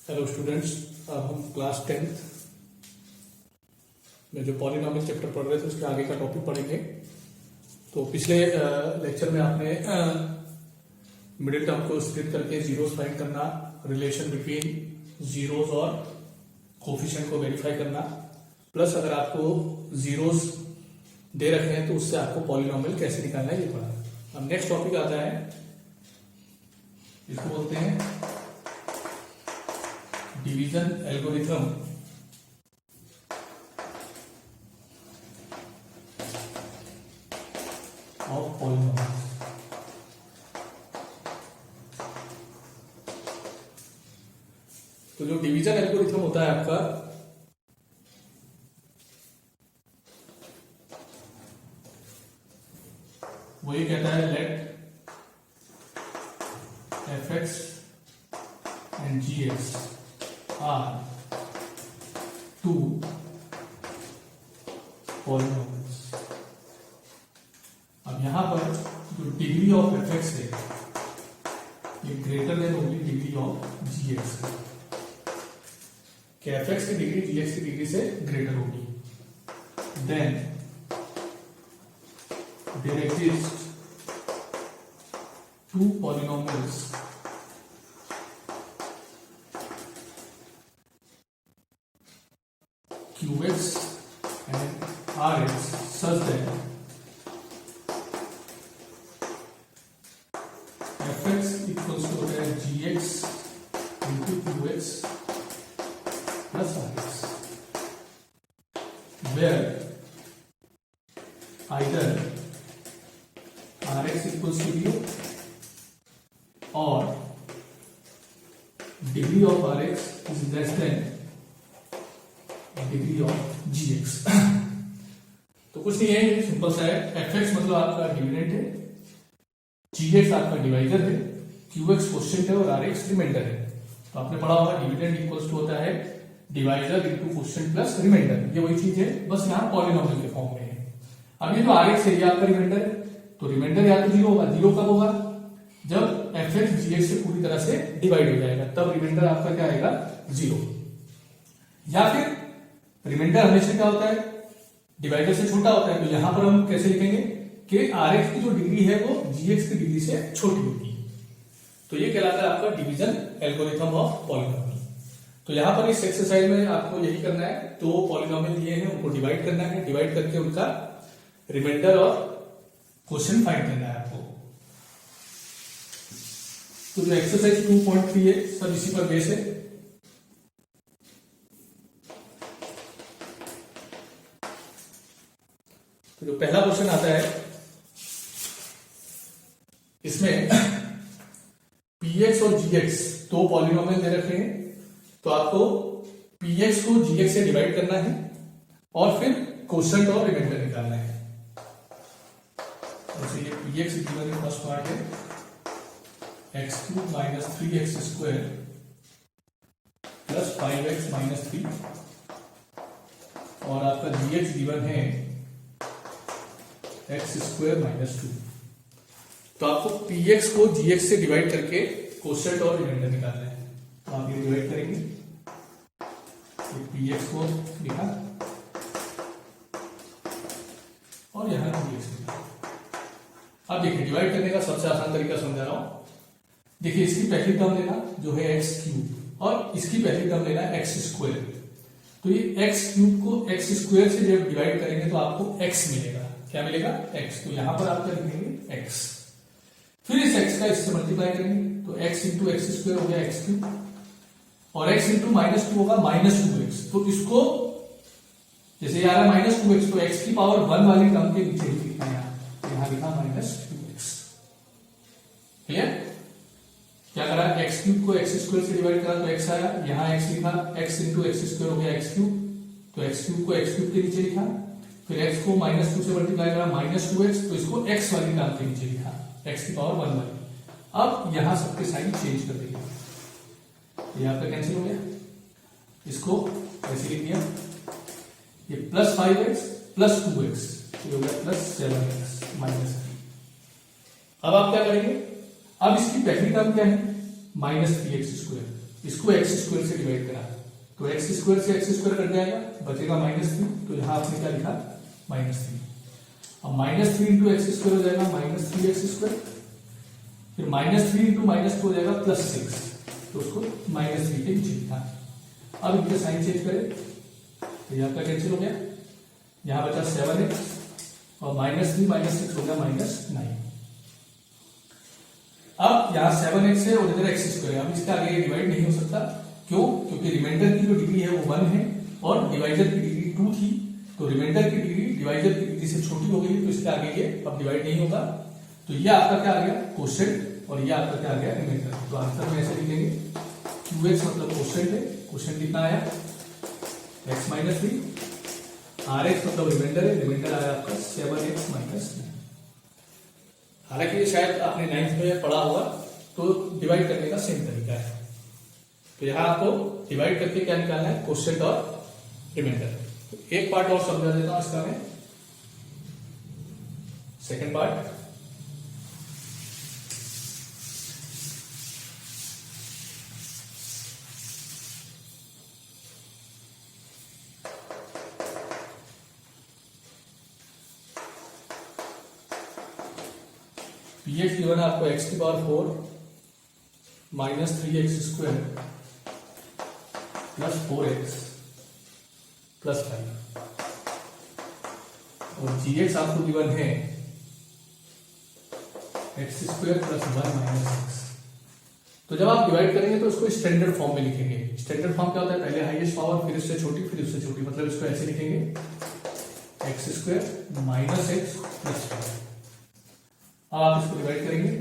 Hello students, अब हम class 10th में जो पॉलिनॉमियल चैप्टर पढ़ रहे थे उसके आगे का टॉपिक पढ़ेंगे। तो पिछले लेक्चर में आपने मिडिल टर्म को स्प्लिट करके जीरोस फाइंड करना, रिलेशन बिटवीन जीरोस और कोफिशिएंट को वेरीफाई करना, प्लस अगर आपको जीरोस दे रखे हैं तो उससे आपको पॉलिनॉमियल कैसे निकालना है ये पढ़ा। अब नेक्स्ट टॉपिक आता है, इसको बोलते हैं डिवीजन एल्गोरिथम ऑफ पॉलिनॉमियल। तो जो डिवीजन एल्गोरिथम होता है आपका, वो ये कहता है let f x and g x are two polynomials. अब यहां पर जो डिग्री ऑफ एफ एक्स है ये greater than only degree of g x है, कि एफ एक्स की डिग्री जी एक्स की डिग्री से ग्रेटर होगी। Then there exist two polynomials qx and rx such that fx equals to gx into qx plus rx, where either Rx equals to 0 or degree of Rx is less than degree of Gx। तो कुछ नहीं है, ये simple सा है। Fx मतलब आपका dividend है, Gx आपका डिवाइजर है, Qx क्वोशिएंट है और Rx रिमाइंडर है। तो आपने पढ़ा होगा डिविडेंड इक्वल्स टू होता है divisor into quotient plus remainder. ये वही चीज है, बस यहाँ पॉलिनॉमियल के फॉर्म में है। अब ये जो Rx है ये आपका रिमाइंडर है, तो रिमाइंडर या तो जीरो होगा। जीरो कब होगा? जब एफ एक्स जी एक्स से पूरी तरह से डिवाइड हो जाएगा, तब रिमाइंडर आपका क्या आएगा? जीरो। या फिर रिमाइंडर हमेशा क्या होता है? डिवाइडर से छोटा होता है। तो यहां पर हम कैसे लिखेंगे कि आर एक्स की जो डिग्री है वो जी एक्स की डिग्री से छोटी होगी। तो ये कहलाता है आपका डिवीजन एल्गोरिथम ऑफ पॉलिनॉमियल। तो यहां पर इस एक्सरसाइज में आपको यही करना है, तो पॉलिनॉमियल दिए हैं उनको डिवाइड करना है, डिवाइड करके उनका रिमाइंडर और क्वेश्चन फाइंड करना है आपको। तो जो एक्सरसाइज 2.3 है सब इसी पर बेस है। तो जो पहला क्वेश्चन आता है इसमें px और gx दो पॉलिनॉमियल दे रखे हैं, तो आपको px को gx से डिवाइड करना है और फिर क्वोशिएंट और रिमाइंडर निकालना है। जैसे ये px गिवन है, फर्स्ट पार्ट है x³ minus 3x square plus 5x minus 3, और आपका gx गिवन है x² माइनस 2। तो आपको px को gx से डिवाइड करके क्वोशिएंट और रिमाइंडर निकालना है। तो आप ये डिवाइड करेंगे, px को लिखा और यहां gx लिखा। अब देखिए डिवाइड करने का सबसे आसान तरीका समझा रहा हूं। देखिए इसकी पहली टर्म लेना जो है x³ और इसकी पहली टर्म लेना है x²। तो ये x³ को x² से जब डिवाइड करेंगे तो आपको x मिलेगा। क्या मिलेगा? x। तो यहां पर आप क्या लिखेंगे? x। फिर इस x का इससे मल्टीप्लाई करेंगे तो x इंटू x² हो गया x³ और x इंटू -2 होगा -2x। तो इसको जैसे ये आ रहा है -2x, तो x की पावर 1 वाली टर्म के नीचे ही लिखना है, यहां लिखा -2x। क्लियर? क्या करा? x³ को x² से डिवाइड करा तो x आया, यहां x लिखा, x इंटू x² हो गया x³, तो x³ को x³ के नीचे लिखा, फिर x को -2 से मल्टीप्लाई करा -2x, तो इसको x वाली टर्म के नीचे लिखा, x की पावर 1 वाली। अब यहां सबके साइन चेंज कर देंगे, ये आपका कैंसिल हो गया, इसको ऐसे लिख दिया, ये प्लस 5x प्लस 2x, ये हो गया प्लस 7x माइनस 3। अब आप क्या करेंगे? अब इसकी पहली टर्म क्या है? -3x square. इसको एक्स स्क्वायर से डिवाइड करा, तो एक्स स्क्वायर से एक्स स्क्वायर कट जाएगा, बचेगा -3, तो यहां आपने क्या लिखा -3। अब -3 इंटू एक्स स्क्वायर हो जाएगा -3x², फिर -3 इंटू -2 हो जाएगा +6, तो उसको -3 के नीचे लिखा। अब इनके साइन चेंज करें तो यहां का कैंसिल हो गया, यहां बचा 7x और -3 -6 हो गया -9। अब यहां 7x है और इधर x², अब इसका आगे डिवाइड नहीं हो सकता, क्यों? क्योंकि रिमाइंडर की जो डिग्री है वो 1 है और डिवाइजर की डिग्री 2 थी, तो रिमाइंडर की डिग्री डिवाइजर की डिग्री से छोटी हो गई, तो इसके आगे ये अब डिवाइड नहीं होगा। तो ये आपका क्या आ गया कोशेंट और ये आपका क्या आ गया रिमाइंडर। तो आंसर में ऐसे लिखेंगे QX मतलब कोशेंट है, कोशेंट कितना आया x -3, RX मतलब रिमाइंडर है, रिमाइंडर आया आपका 7x -9। हालांकि ये शायद आपने 9th में पढ़ा होगा, तो डिवाइड करने का सेम तरीका है। तो यहां आपको डिवाइड करके क्या निकालना है कोशेंट और रिमाइंडर। तो एक पार्ट और समझा देता हूं इसका मैं, सेकंड पार्ट। px गिवन है आपको x की power 4 -3x² plus 4x plus 5 और gx आपको गिवन है x² प्लस 1 -x। तो जब आप डिवाइड करेंगे तो उसको स्टैंडर्ड फॉर्म में लिखेंगे। स्टैंडर्ड फॉर्म क्या होता है, पहले हाईएस्ट पावर फिर उससे छोटी फिर उससे छोटी, मतलब इसको ऐसे लिखेंगे x² -x प्लस 5। अब आप इसको डिवाइड करेंगे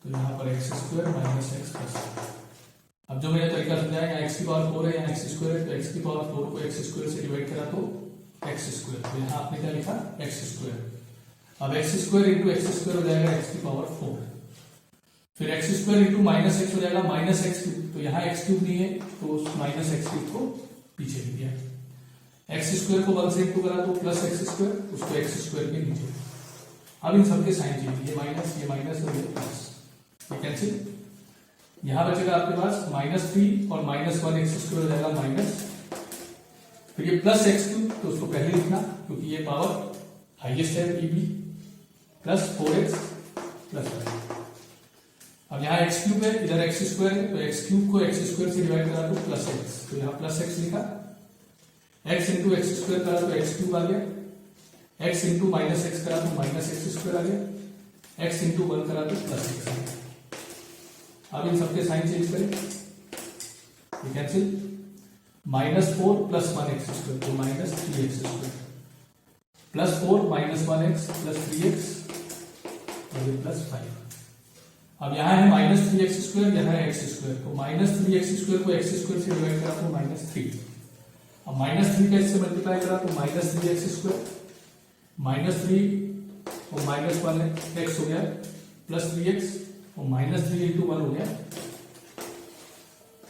तो यहां पर x² -x प्लस 5। अब जो मैंने तरीका समझाया, यहाँ x की पावर 4 है, यहाँ x² है, तो x की पावर 4 को x² से डिवाइड करा तो x², तो यहाँ आपने क्या लिखा x²। अब x² इंटू x² हो जाएगा x की पावर 4, फिर x² इंटू -x हो जाएगा -x³, तो यहाँ x³ नहीं है तो उस -x³ को पीछे लिख दिया। x² को 1 से इंटू करा तो प्लस x², उसको x² के नीचे। अब इन सबके साइन चेंज, ये माइनस और ये प्लस, ये कैंसिल। यहां बचेगा आपके पास -3 और -1 x² हो जाएगा माइनस, फिर ये प्लस x³ तो उसको पहले लिखना क्योंकि ये पावर हाईएस्ट है pb, प्लस 4x प्लस 5। अब यहाँ x³ है, इधर x² है, तो x³ को x² से डिवाइड करा तो प्लस x, तो यहाँ प्लस x लिखा। x इंटू x² करा तो x³ आ गया, x इंटू -x करा तो -x² आ गया, x इंटू 1 करा तो प्लस x आ गया। अब इन सबके साइन चेंज करें, ये कैंसिल, -4 प्लस 1x² तो -3x² plus 4 -1x plus 3x और ये प्लस 5। अब यहाँ है -3x², यहाँ है x², तो -3x² को x² से डिवाइड करा तो -3। अब -3 का इससे मल्टीप्लाई करा तो -3x² -3 और -1x हो गया प्लस 3x और -3 इंटू 1 हो गया।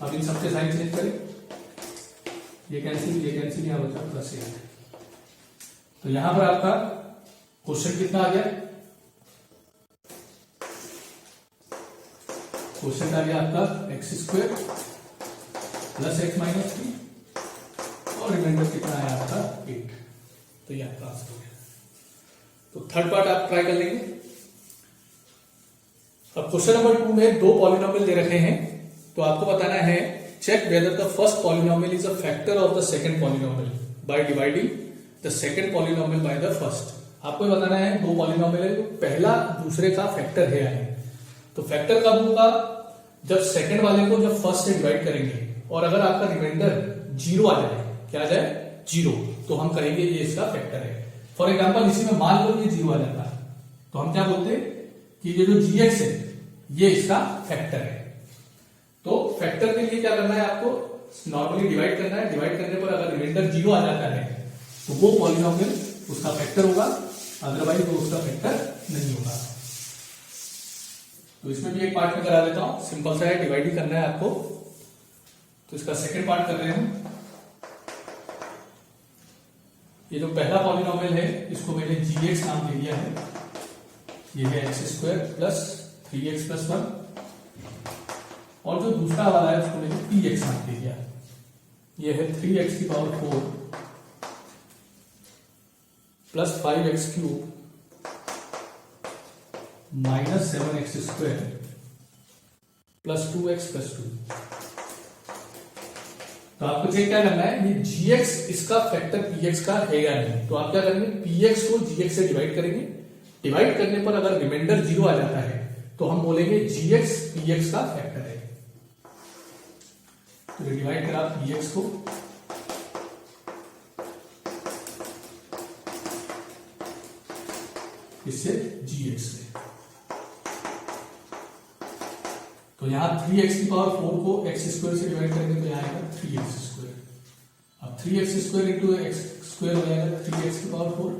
अब इन सबके साइन चेंज करें, ये कैंसिल यहां बचा प्लस 1। तो यहां पर आपका क्वेश्चन कितना आ गया, क्वेश्चन आ गया आपका x² प्लस x -3 और रिमाइंडर कितना आया आपका 8। तो ये आपका आंसर हो गया। तो थर्ड पार्ट आप ट्राई कर लेंगे। अब क्वेश्चन नंबर 2 में दो पॉलिनोमियल दे रखे हैं, तो आपको बताना है check whether the first polynomial is a factor of the second polynomial by dividing the second polynomial by the first. आपको बताना है दो पॉलिनोमियल है, पहला दूसरे का फैक्टर है या नहीं। तो फैक्टर कब होगा, जब सेकंड वाले को जब फर्स्ट से डिवाइड करेंगे और अगर आपका रिमाइंडर 0 आ जाए, क्या आ जाए 0, तो हम कहेंगे ये इसका फैक्टर है। फॉर एग्जाम्पल इसी में मान लो ये 0 आ जाता है तो हम क्या बोलते हैं कि ये जो gx है ये इसका फैक्टर है। तो फैक्टर के लिए क्या करना है, आपको नॉर्मली डिवाइड करना है। डिवाइड करने पर अगर रिमाइंडर 0 आ जाता है तो वो पॉलिनोमियल उसका फैक्टर होगा, अदरवाइज वो उसका फैक्टर नहीं होगा। तो इसमें भी एक पार्ट में करा देता हूं, सिंपल सा है, डिवाइड ही करना है आपको। तो इसका सेकंड पार्ट कर रहे हैं। ये जो पहला पॉलिनोमियल है इसको मैंने gx नाम दे दिया है ये है x square plus 3x plus 1, और जो दूसरा वाला है उसको मैंने पी एक्स नाम दे दिया। ये है 3x की power 4 plus 5x cube minus 7x square plus 2x plus 2। तो आपको चेक क्या करना है, ये gx इसका फैक्टर px का है या नहीं। तो आप क्या करेंगे, px को gx से डिवाइड करेंगे, डिवाइड करने पर अगर रिमाइंडर 0 आ जाता है तो हम बोलेंगे gx px का फैक्टर है। तो डिवाइड करा px को, इससे gx से, तो यहां 3x की पावर 4 को x स्क्वायर से डिवाइड करेंगे तो यहां आएगा 3x स्क्वायर। अब 3x square into x square हो जाएगा 3x की power 4,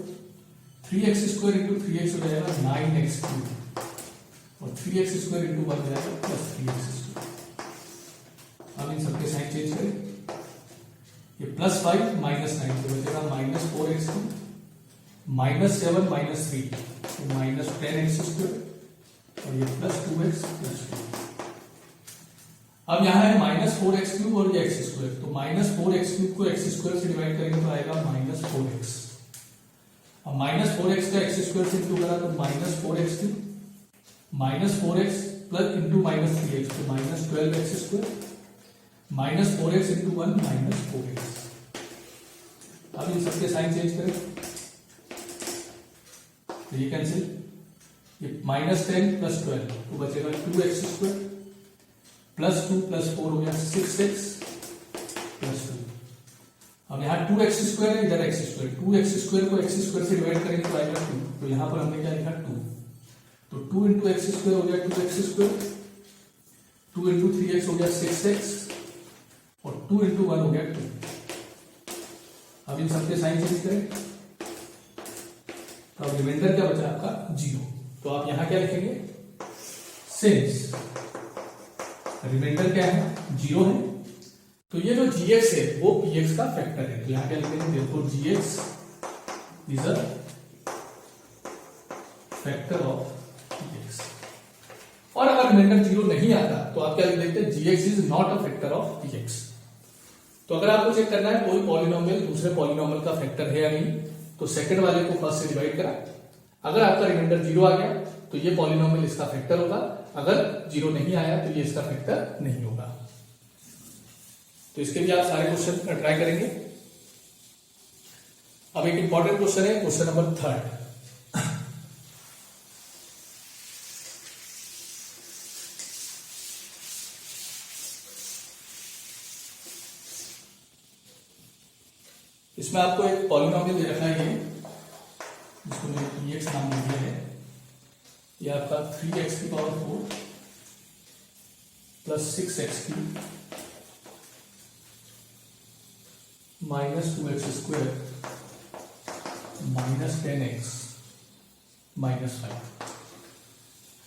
3x square into 3x हो जाएगा 9x क्यूब, और 3x स्क्वायर इंटू 1 हो जाएगा प्लस 3x स्क्वायर। अब इन सबके साइन चेंज करें, ये प्लस 5 माइनस 9 तो बचेगा minus 4x cube minus 7 minus 3 तो माइनस 10x स्क्वायर, और ये प्लस 2x प्लस 2। अब यहां है माइनस 4x क्यूब और ये x स्क्वायर, तो माइनस 4x क्यूब को x स्क्वायर से डिवाइड करेंगे तो आएगा माइनस 4x। अब माइनस 4x का x स्क्वायर से इंटू करा तो minus 4x cube minus 4x plus into minus 3x तो minus 12x square minus 4x into 1 minus 4x। अब इन सबके साइन चेंज करें तो ये कैंसिल, ये माइनस 10 प्लस 12 तो बचेगा 2x स्क्वायर प्लस 2 प्लस 4 हो गया 6x प्लस 2। अब यहाँ 2x स्क्वायर है, इधर x स्क्वायर, 2x स्क्वायर को x स्क्वायर से डिवाइड करेंगे तो आएगा 2, तो यहाँ पर हमने क्या लिखा 2, तो 2 इंटू एक्स स्क्वायर हो गया 2x स्क्वायर, 2 इंटू 3x हो गया 6x, और 2 इंटू 1 हो गया 2। अब इन सबके साइन चेंज करें तो अब रिमाइंडर क्या बचा आपका 0। तो आप यहां क्या लिखेंगे, सिंस रिमाइंडर क्या है 0 है, तो ये जो gx है वो px का फैक्टर है। तो यहां क्या लिखेंगे, therefore gx is a factor of px। और अगर रिमाइंडर 0 नहीं आता तो आप क्या लिख देते हैं, gx is not a factor of px। तो अगर आपको चेक करना है कोई पॉलिनोमियल दूसरे पॉलिनोमियल का फैक्टर है या नहीं, तो सेकंड वाले को फर्स्ट से डिवाइड करा, अगर आपका रिमाइंडर 0 आ गया तो ये पॉलिनोमियल इसका फैक्टर होगा, अगर 0 नहीं आया तो ये इसका फैक्टर नहीं होगा। तो इसके लिए आप सारे क्वेश्चन ट्राई करेंगे। अब एक इंपॉर्टेंट क्वेश्चन है, क्वेश्चन नंबर 3। इसमें आपको एक पॉलिनोमियल दे रखा है, ये जिसको मैंने px नाम दे दिया है। ये आपका 3x की power 4 plus 6x cube minus 2x square minus 10x minus 5।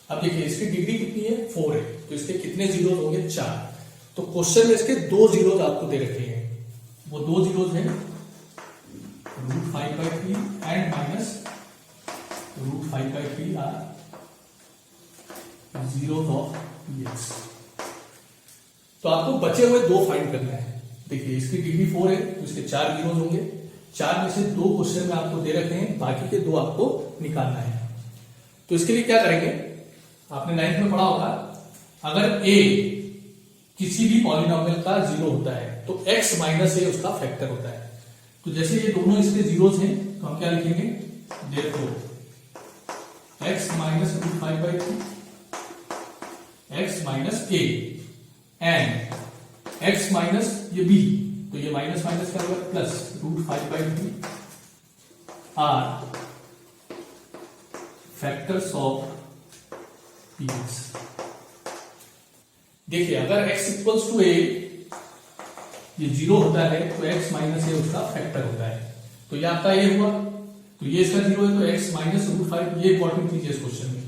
अब देखिए इसकी डिग्री कितनी है, 4 है, तो इसके कितने जीरोज होंगे, 4। तो क्वेश्चन में इसके 2 जीरोज आपको दे रखे हैं, वो 2 जीरोज हैं √5/3 and minus √5/3 are zeros of px। तो आपको बचे हुए 2 फाइंड करना है। देखिए इसकी डिग्री 4 है तो इसके 4 जीरोज होंगे, 4 में से 2 क्वेश्चन में आपको दे रखे हैं, बाकी के 2 आपको निकालना है। तो इसके लिए क्या करेंगे, आपने 9th में पढ़ा होगा, अगर a किसी भी पॉलिनोमियल का 0 होता है तो x माइनस a उसका फैक्टर होता है। तो जैसे ये दोनों इसके जीरोज हैं तो हम क्या लिखेंगे, therefore x minus √5/3 x minus a and x minus ये b, तो ये माइनस माइनस क्या होगा plus √5/3 are factors of px। देखिए अगर x इक्वल्स टू a ये 0 होता है तो x माइनस a उसका फैक्टर होता है। तो ये आपका a हुआ, तो ये इसका 0 है तो x माइनस √5, ये इंपॉर्टेंट चीज है इस क्वेश्चन में।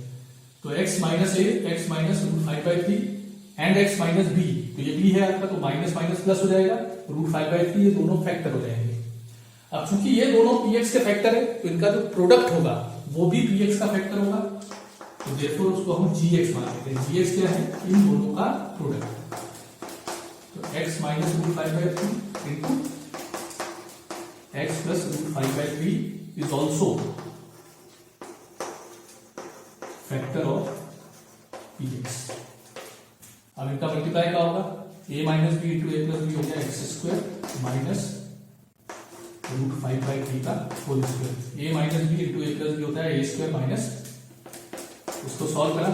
तो x minus a x minus √5/3 and x minus b, तो ये b है आपका, तो माइनस माइनस प्लस हो जाएगा, √5/3 ये दोनों फैक्टर हो जाएंगे। अब चूंकि ये दोनों px के फैक्टर है तो इनका जो प्रोडक्ट होगा वो भी px का फैक्टर होगा। देयरफॉर उसको हम gx मान लेते हैं। gx क्या है? इन दोनों का प्रोडक्ट। तो x minus root 5/3 into x plus root 5/3 is also factor of px। अब इनका मल्टीप्लाई क्या होगा? a minus b into a plus b हो गया एक्स स्क्वायर माइनस रूट 5/3 का whole square. a minus b into a plus b होता है a square minus, उसको सॉल्व करा,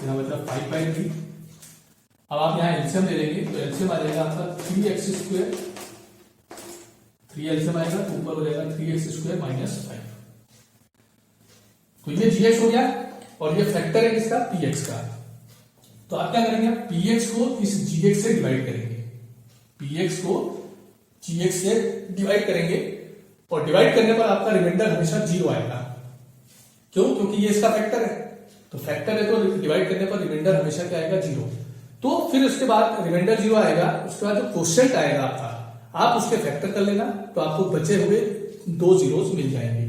मेरा मतलब 5/3। अब आप यहाँ एलसीएम ले लेंगे तो एलसीएम आ जाएगा आपका 3x स्क्वायर, 3 एलसीएम आएगा तो ऊपर हो जाएगा 3x स्क्वायर माइनस 5। तो ये gx हो गया और ये फैक्टर है किसका? px का। तो आप क्या करेंगे? px को इस gx से डिवाइड करेंगे, px को gx से डिवाइड करेंगे और डिवाइड करने पर आपका रिमाइंडर हमेशा 0 आएगा। क्यों? क्योंकि ये इसका फैक्टर है, तो फैक्टर है तो डिवाइड करने पर रिमाइंडर हमेशा क्या आएगा? 0। तो फिर उसके बाद रिमाइंडर 0 आएगा, उसके बाद जो क्वोशिएंट आएगा आपका, आप उसके फैक्टर कर लेना, तो आपको बचे हुए 2 जीरोस मिल जाएंगे।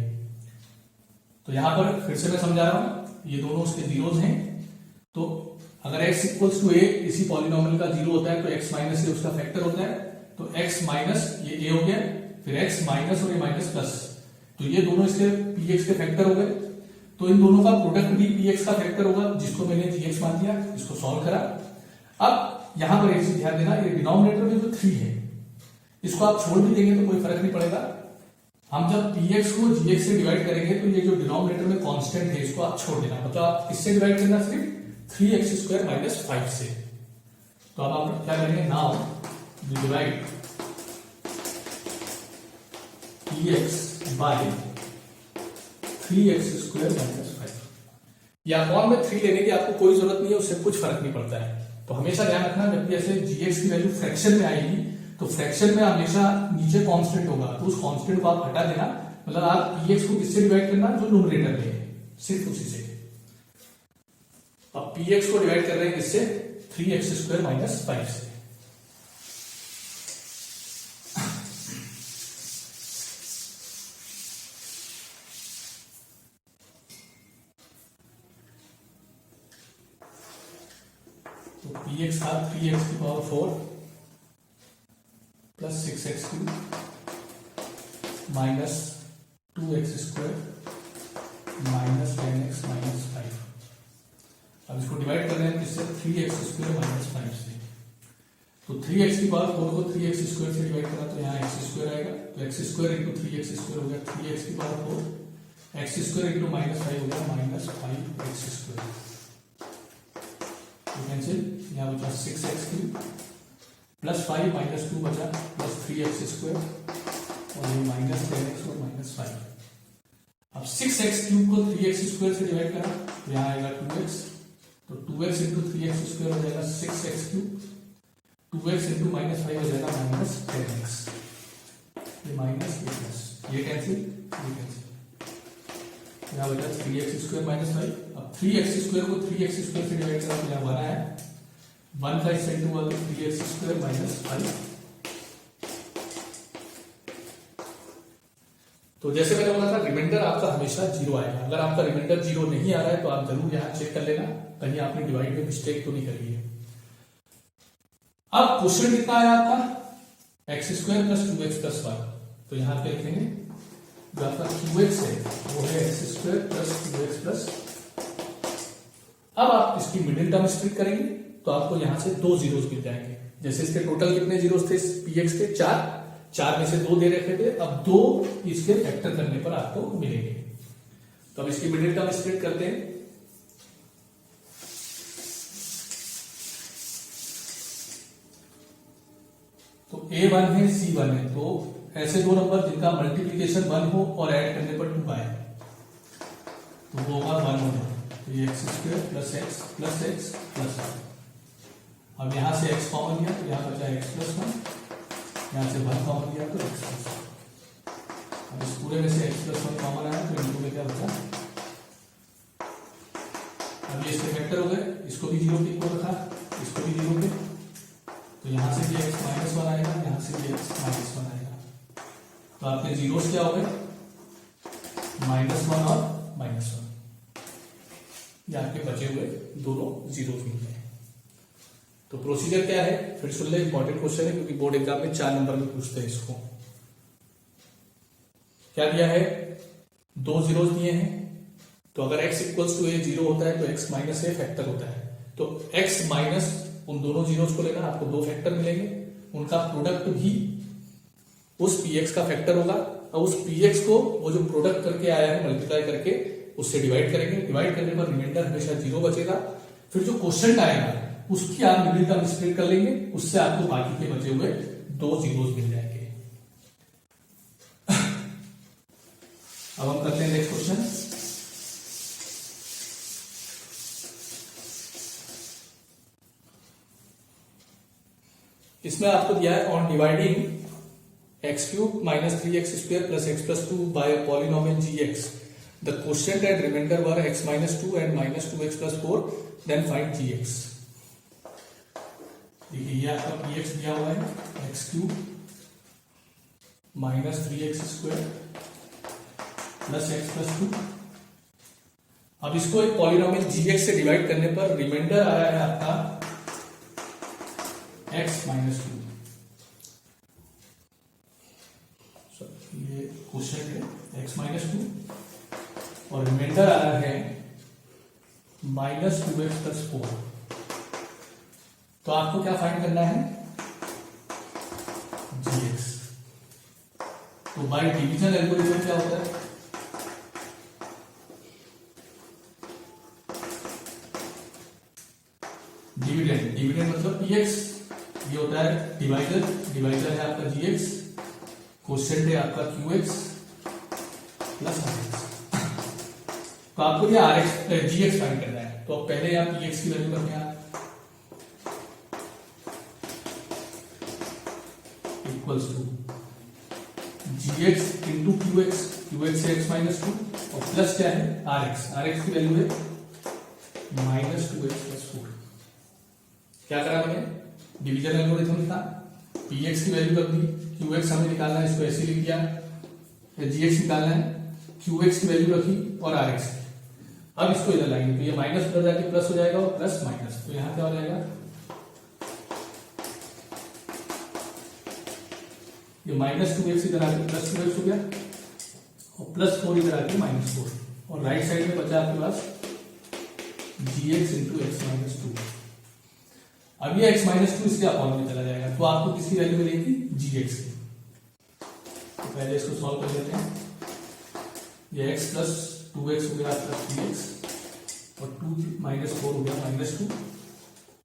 तो यहां पर फिर से मैं समझा रहा हूं, ये दोनों उसके जीरोस हैं। तो अगर x इक्वल्स टू a इसी पॉलिनोमियल का 0 होता है तो x माइनस ए उसका फैक्टर होता है। तो x माइनस ये a हो गया, फिर x माइनस और ये माइनस प्लस, तो ये दोनों इसके px के फैक्टर हो गए। तो इन दोनों का प्रोडक्ट भी px का फैक्टर होगा, जिसको मैंने gx मान दिया, इसको सॉल्व करा। अब यहां पर एक चीज ध्यान देना, ये डिनोमिनेटर में जो 3 है इसको आप छोड़ भी देंगे तो कोई फर्क नहीं पड़ेगा। हम जब px को gx से डिवाइड करेंगे तो ये जो डिनोमिनेटर में कांस्टेंट है इसको आप छोड़ देना, मतलब आप किससे डिवाइड करना? सिर्फ 3x स्क्वायर माइनस 5 से। तो अब आप क्या करेंगे? Now we divide px by 3x square minus 5। या फॉर्म में 3 लेने की आपको कोई जरूरत नहीं है, उससे कुछ फर्क नहीं पड़ता है। तो हमेशा ध्यान रखना, जब ऐसे gx की वैल्यू फ्रैक्शन में आएगी तो फ्रैक्शन में हमेशा नीचे कांस्टेंट होगा, तो उस कांस्टेंट को आप हटा देना। मतलब आप px को किससे डिवाइड करना? जो न्यूमरेटर में है, सिर्फ उसी से। अब px को डिवाइड कर रहे हैं किससे? 3x स्क्वायर माइनस 5 से। तो px था 3x की power 4 plus 6x cube minus 2x square minus 10x minus 5। अब इसको डिवाइड कर रहे हैं किससे? 3x स्क्वायर माइनस 5 से। तो 3x की पावर 4 को 3x स्क्वायर से डिवाइड करा तो यहाँ x स्क्वायर आएगा, तो x square into 3x square हो गया 3x की power 4, x square into minus 5 हो गया माइनस 5x स्क्वायर। कैंसिल, यहाँ बचा 6x क्यूब प्लस 5 माइनस 2 बचा प्लस 3x स्क्वायर और ये माइनस 10x और माइनस 5। अब 6x क्यूब को 3x स्क्वायर से डिवाइड करा तो यहाँ आएगा 2x, तो 2x इंटू 3x स्क्वायर हो जाएगा 6x cube, 2x into minus 5 हो जाएगा माइनस 10x, ये माइनस ये प्लस, ये कैंसिल, ये कैंसिल, यहाँ बचा 3x स्क्वायर माइनस 5। अब 3x स्क्वायर को 3x स्क्वायर से डिवाइड करा तो यहाँ 1 आया, 1 का इस इंटू 1 3x स्क्वायर माइनस 5। तो जैसे मैंने बोला था, रिमाइंडर आपका हमेशा 0 आएगा। अगर आपका रिमाइंडर 0 नहीं आ रहा है तो आप जरूर यहाँ चेक कर लेना, कहीं आपने डिवाइड में मिस्टेक तो नहीं करी है। अब क्वेश्चन कितना आया आपका? x square plus 2x plus 1। तो यहाँ पे लिखेंगे जो आपका 2x है वो है x square plus 2x plus. अब आप इसकी मिडिल टर्म स्प्लिट करेंगे तो आपको यहां से 2 जीरोस मिल जाएंगे। जैसे इसके टोटल कितने जीरोस थे px के? 4 में से 2 दे रखे थे, अब 2 इसके फैक्टर करने पर आपको मिलेंगे। तो अब इसकी मिडिल टर्म स्प्लिट करते हैं। तो a1 है c1 है, तो ऐसे 2 नंबर जिनका मल्टीप्लीकेशन 1 हो और ऐड करने पर 2 आए तो वो होगा 1 होगा। तो ये x square plus x plus x plus 1। अब यहां से x कॉमन लिया तो यहां बचा x प्लस 1, यहां से 1 कॉमन लिया तो x प्लस 1। अब इस पूरे में से x प्लस 1 कॉमन आया तो इनटू में क्या बचा? अब ये इसके फैक्टर हो गए, इसको भी 0 पे इक्वल रखा, इसको भी 0 पे, तो यहां से भी x माइनस 1 आएगा, यहां से भी x माइनस 1 आएगा। तो आपके जीरोस क्या हो गए? -1 और -1। ये आपके बचे हुए दोनों जीरो मिल गए। तो प्रोसीजर क्या है, फिर सुन ले, इंपॉर्टेंट क्वेश्चन है क्योंकि बोर्ड एग्जाम में 4 नंबर में पूछते हैं इसको। क्या दिया है, 2 जीरोस दिए हैं, तो अगर x इक्वल्स टू ए 0 होता है तो x माइनस ए फैक्टर होता है, तो x माइनस उन दोनों जीरोस को लेना, आपको 2 फैक्टर मिलेंगे, उनका प्रोडक्ट भी उस px का फैक्टर होगा, और उस px को वो जो प्रोडक्ट करके आया है मल्टीप्लाई करके उससे डिवाइड करेंगे, डिवाइड करने पर रिमाइंडर हमेशा 0 बचेगा। फिर जो क्वेश्चन आएगा उसकी आप मिडिल टर्म स्प्लिट कर लेंगे, उससे आपको बाकी के बचे हुए 2 जीरोस मिल जाएंगे। अब हम करते हैं नेक्स्ट क्वेश्चन। इसमें आपको दिया है on dividing x cube minus 3x square plus x plus 2 by polynomial gx, the quotient and remainder were x minus 2 and minus 2x plus 4, then find gx। देखिए ये आपका px दिया हुआ है x cube minus 3x square plus x plus 2। अब इसको एक polynomial gx से डिवाइड करने पर रिमाइंडर आया है आपका x माइनस 2। ये क्वेश्चन है x माइनस 2 और रिमाइंडर आ रहा है माइनस 2x प्लस 4। तो आपको क्या फाइंड करना है, gx। तो बाय डिवीजन एल्गोरिथम क्या होता है, डिविडेंड, डिविडेंड मतलब px, ये होता है डिवाइजर, डिवाइजर है आपका gx, क्वोशिएंट है आपका qx प्लस rx। तो आपको ये gx फाइंड करना है, तो पहले आप px की वैल्यू रखें, आप equals to gx into qx, qx है x माइनस 2 और प्लस क्या है rx, rx की वैल्यू है माइनस 2x प्लस 4। क्या करा मैंने, डिवीजन एल्गोरिथम था, px की वैल्यू रख दी, qx हमें निकालना है, इसको ऐसे लिख दिया, gx निकालना है, qx की वैल्यू रखी और rx। अब इसको इधर लाएंगे तो ये माइनस उधर जाके प्लस हो जाएगा और प्लस माइनस, तो यहां क्या हो जाएगा, ये माइनस 2x इधर आके प्लस 2x हो गया और प्लस 4 इधर आके माइनस 4, और राइट साइड में बचा आपके पास gx इंटू एक्स माइनस 2। अब ये x माइनस 2 इसके अपॉन में चला जाएगा, तो आपको किसकी वैल्यू मिलेगी, gx की। तो पहले इसको सॉल्व कर लेते हैं, ये x प्लस 2x हो गया प्लस 3x और 2 माइनस 4 हो गया माइनस 2,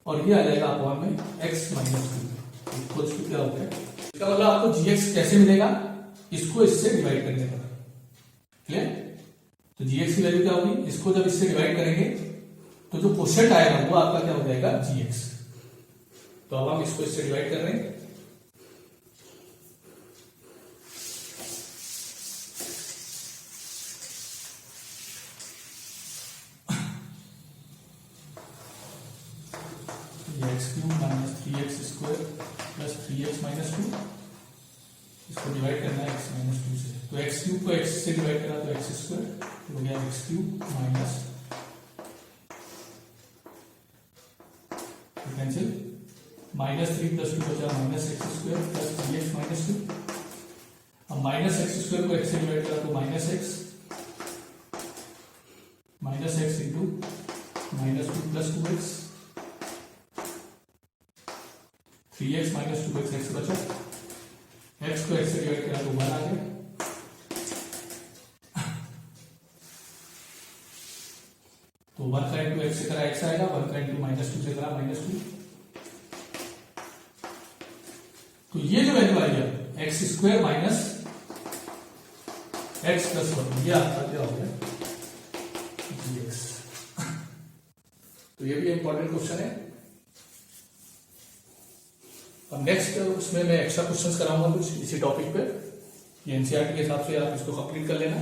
और ये आ जाएगा अपॉन में x माइनस 2 इक्वल्स टू क्या हो गया। इसका मतलब आपको gx कैसे मिलेगा, इसको इससे डिवाइड करने पर, क्लियर। तो gx की वैल्यू क्या होगी, इसको जब इससे डिवाइड करेंगे तो जो क्वोशिएंट आएगा वो आपका क्या हो जाएगा, gx। तो अब हम इसको इससे डिवाइड कर रहे हैं, x cube minus 3x square plus 3x minus 2, इसको डिवाइड करना है x माइनस 2 से, तो एक्स क्यूब को x से डिवाइड करा तो एक्स स्क्वायर हो गया x cube minus cancel, minus 3 plus 2 बचा minus x square plus 3x minus 2। अब माइनस एक्स स्क्वायर को x से डिवाइड करा तो minus x into minus 2 plus 2x, 3x minus 2x x बचा, x को x से डिवाइड करा तो 1 आ गया, तो 1 का इंटू x से करा x आएगा, 1 का इंटू माइनस 2 से करा माइनस 2। तो ये जो वैल्यू आई है x square minus x plus 1, ये आपका क्या हो गया, gx। तो ये भी इंपॉर्टेंट क्वेश्चन है। अब नेक्स्ट उसमें मैं एक्स्ट्रा क्वेश्चंस कराऊंगा कुछ इसी टॉपिक पे, ये एनसीईआरटी के हिसाब से आप इसको कंप्लीट कर लेना।